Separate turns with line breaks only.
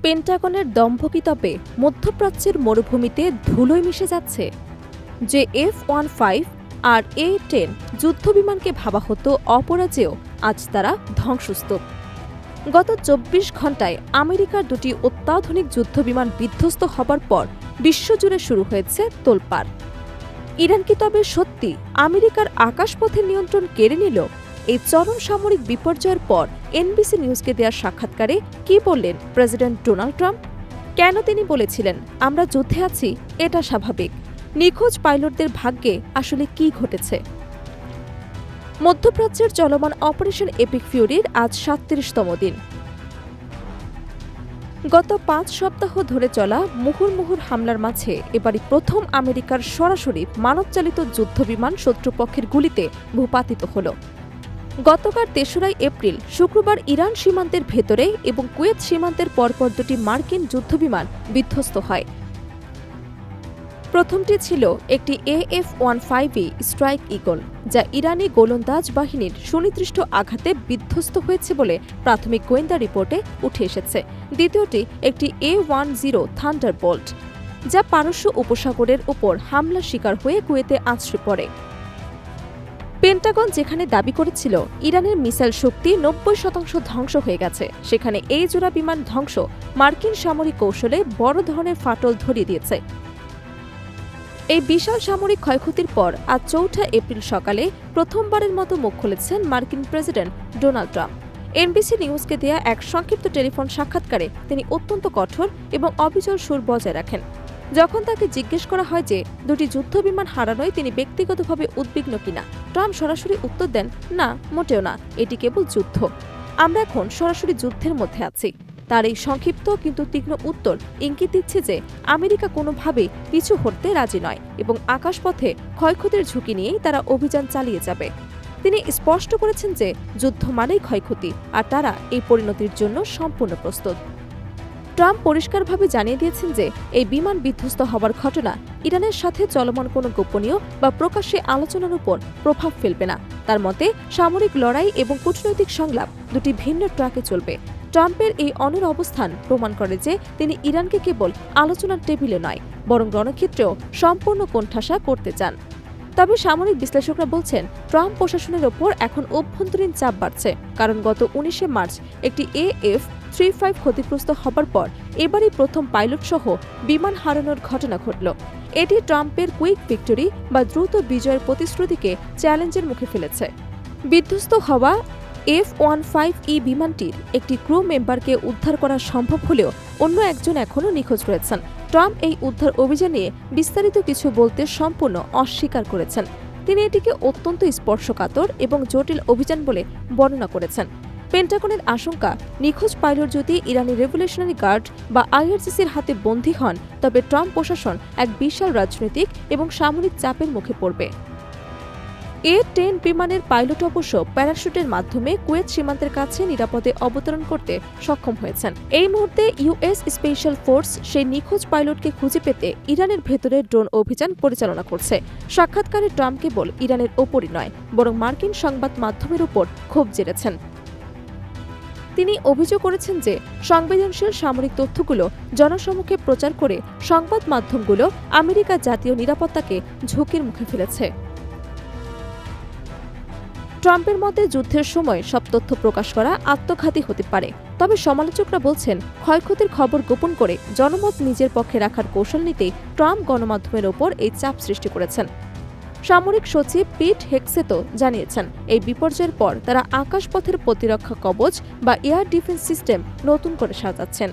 পেন্টাগনের দম্ভকিতপে মধ্যপ্রাচ্যের মরুভূমিতে ধুলোয় মিশে যাচ্ছে। যে F-15 আর A-10 যুদ্ধবিমানকে ভাবা হতো অপরাজেয়, আজ তারা ধ্বংসস্তূপ। গত ২৪ ঘণ্টায় আমেরিকার দুটি অত্যাধুনিক যুদ্ধবিমান বিধ্বস্ত হবার পর বিশ্বজুড়ে শুরু হয়েছে তোলপাড়। ইরান কি তবে সত্যি আমেরিকার আকাশপথের নিয়ন্ত্রণ কেড়ে নিল? এই চরম সামরিক বিপর্যয়ের পর এনবিসি নিউজকে দেওয়া সাক্ষাৎকারে কি বললেন প্রেসিডেন্ট ডোনাল্ড ট্রাম্প? কেন তিনি বলেছিলেন আমরা যুদ্ধে আছি, এটা স্বাভাবিক? নিখোঁজ পাইলটদের ভাগ্যে আসলে কি ঘটেছে? মধ্যপ্রাচ্যের চলমান অপারেশন এপিক ফিউরির আজ ৩৭তম দিন। গত ৫ সপ্তাহ ধরে চলা মুহুর্মুহুর হামলার মাঝে এবারই প্রথম আমেরিকার সরাসরি মানবচালিত যুদ্ধবিমান শত্রুপক্ষের গুলিতে ভূপাতিত হল। গতকাল ৩রা এপ্রিল শুক্রবার ইরান সীমান্তের ভেতরে এবং কুয়েত সীমান্তের পরপর দুটি মার্কিন যুদ্ধবিমান বিধ্বস্ত হয়। প্রথমটি ছিল একটি AF-15E স্ট্রাইক ঈগল, যা ইরানি গোলন্দাজ বাহিনীর সুনির্দিষ্ট আঘাতে বিধ্বস্ত হয়েছে বলে প্রাথমিক গোয়েন্দা রিপোর্টে উঠে এসেছে। দ্বিতীয়টি একটি A-10 থান্ডারবোল্ট, যা পারস্য উপসাগরের উপর হামলার শিকার হয়ে কুয়েতে আছড়ে পড়ে। পেন্টাগন যেখানে দাবি করেছিল ইরানের মিসাইল শক্তি ৯০% ধ্বংস হয়ে গেছে, সেখানে এই জোড়া বিমান ধ্বংস মার্কিন সামরিক কৌশলে বড় ধরনের ফাটল ধরিয়ে দিয়েছে। এই বিশাল সামরিক ক্ষয়ক্ষতির পর আজ ৪ঠা এপ্রিল সকালে প্রথমবারের মতো মুখ খুলেছেন মার্কিন প্রেসিডেন্ট ডোনাল্ড ট্রাম্প। এনবিসি নিউজকে দেয়া এক সংক্ষিপ্ত টেলিফোন সাক্ষাৎকারে তিনি অত্যন্ত কঠোর এবং অবিচল সুর বজায় রাখেন। যখন তাকে জিজ্ঞেস করা হয় যে দুটি যুদ্ধবিমান হারানোয় তিনি ব্যক্তিগতভাবে উদ্বিগ্ন কিনা, ট্রাম্প সরাসরি উত্তর দেন, না, মোটেও না, এটি কেবল যুদ্ধ। আমরা এখন সরাসরি যুদ্ধের মধ্যে আছি। তার এই সংক্ষিপ্ত কিন্তু তীক্ষ্ণ উত্তর ইঙ্গিত দিচ্ছে যে আমেরিকা কোনোভাবেই পিছু হটতে রাজি নয় এবং আকাশপথে ক্ষয়ক্ষতির ঝুঁকি নিয়েই তারা অভিযান চালিয়ে যাবে। তিনি স্পষ্ট করেছেন যে যুদ্ধ মানেই ক্ষয়ক্ষতি, আর তারা এই পরিণতির জন্য সম্পূর্ণ প্রস্তুত। ট্রাম্প পরিষ্কারভাবে জানিয়ে দিয়েছেন যে এই বিমান বিধ্বস্ত হবার ঘটনা ইরানের সাথে চলমান কোনো গোপনীয় বা প্রকাশ্যে আলোচনার উপর প্রভাব ফেলবে না। তার মতে সামরিক লড়াই এবং কূটনৈতিক সংলাপ দুটি ভিন্ন ট্র্যাকে চলবে। ট্রাম্পের এই অনড় অবস্থান প্রমাণ করে যে তিনি ইরানকে কেবল আলোচনার টেবিলে নয়, বরং রণক্ষেত্রেও সম্পূর্ণ কোণঠাসা করতে চান। তবে সামরিক বিশ্লেষকরা বলছেন ট্রাম্প প্রশাসনের ওপর এখন অভ্যন্তরীণ চাপ বাড়ছে, কারণ গত ১৯শে মার্চ একটি AF-35 ক্ষতিগ্রস্ত হবার পর এবারই প্রথম পাইলট সহ বিমান হারানোর ঘটনা ঘটল। এটি ট্রাম্পের কুইক ভিক্টরি বা দ্রুত বিজয়ের প্রতিশ্রুতিকে চ্যালেঞ্জের মুখে ফেলেছে। বিধ্বস্ত হওয়া F-15E বিমানটির একটি ক্রু মেম্বারকে উদ্ধার করা সম্ভব হলেও অন্য একজন এখনও নিখোঁজ রয়েছেন। ট্রাম্প এই উদ্ধার অভিযান নিয়ে বিস্তারিত কিছু বলতে সম্পূর্ণ অস্বীকার করেছেন। তিনি এটিকে অত্যন্ত স্পর্শকাতর এবং জটিল অভিযান বলে বর্ণনা করেছেন। পেন্টাগনের আশঙ্কা, নিখোঁজ পাইলট যদি ইরানি রেভলিউশনারি গার্ড বা IRGCর হাতে বন্দী হন, তবে ট্রাম্প প্রশাসন এক বিশাল রাজনৈতিক এবং সামরিক চাপের মুখে পড়বে। A-10 বিমানের পাইলট অবশ্য প্যারাশুটের মাধ্যমে কুয়েত সীমান্তের কাছে নিরাপদে অবতরণ করতে সক্ষম হয়েছেন। এই মুহূর্তে US স্পেশাল ফোর্স সেই নিখোঁজ পাইলটকে খুঁজে পেতে ইরানের ভেতরে ড্রোন অভিযান পরিচালনা করছে। সাক্ষাৎকারে ট্রাম্প কেবল ইরানের ওপরই নয়, বরং মার্কিন সংবাদ মাধ্যমের ওপর ক্ষোভ ঝেড়েছেন। তিনি অভিযোগ করেছেন যে সংবেদনশীল সামরিক তথ্যগুলো জনসমক্ষে প্রচার করে সংবাদ মাধ্যমগুলো আমেরিকার জাতীয় নিরাপত্তাকে ঝুঁকির মুখে ফেলেছে। ট্রাম্পের মতে যুদ্ধের সময় সব তথ্য প্রকাশ করা আত্মঘাতী হতে পারে। তবে সমালোচকরা বলছেন ক্ষয়ক্ষতির খবর গোপন করে জনমত নিজের পক্ষে রাখার কৌশল নিতেই ট্রাম্প গণমাধ্যমের ওপর এই চাপ সৃষ্টি করেছেন। সামরিক সচিব পিট হেগসেতো জানিয়েছেন এই বিপর্যয়ের পর তারা আকাশপথের প্রতিরক্ষা কবচ বা এয়ার ডিফেন্স সিস্টেম নতুন করে সাজাচ্ছেন।